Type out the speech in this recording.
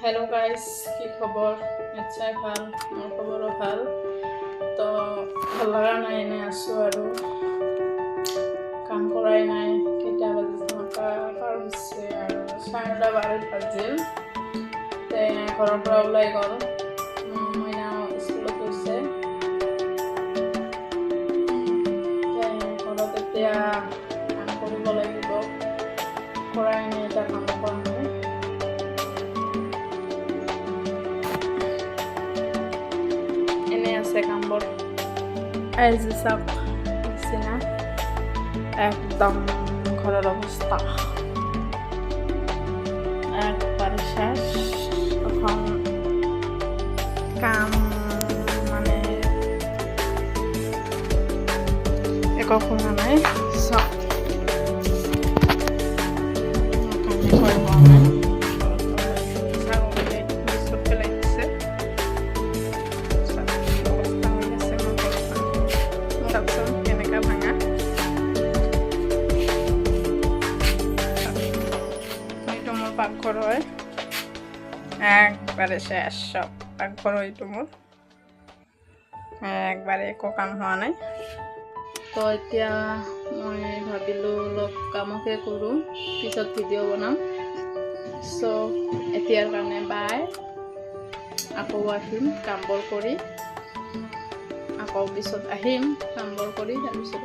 hello guys की खबर निश्चय ভাল मोर खबरो ভাল तो ভাল लगा নাই এনে আছো আৰু কাম কৰাই নাই কেইটা বাজিছে পাৰ হৈছে আৰু 12:30 বাজিল তে ঘৰৰ পৰা ওলাই গ'ল মইনা স্কুলত গৈছে ঘৰত এতিয়া কাম কৰিব লাগিব কৰাই নাই এটা কাম কৰা নাই কামবোৰ এই যে সব সিনা একদম ঘরের অবস্থা একবারে শেষ এখন কাম মানে একো নাই সব পাকঘর হয় একবারে শেষ সব পাকঘর হইতো মোর একবারে একো কাম হোৱা নাই তো এতিয়া মই ভাবিলো অলপ কামকে কৰোঁ পিছত ভিডিঅ' বনাম সো এতিয়াৰ কাৰণে বাই আকৌ আহিম কামবোৰ কৰি আকৌ পিছত আহিম কামবোৰ কৰি তাৰপিছত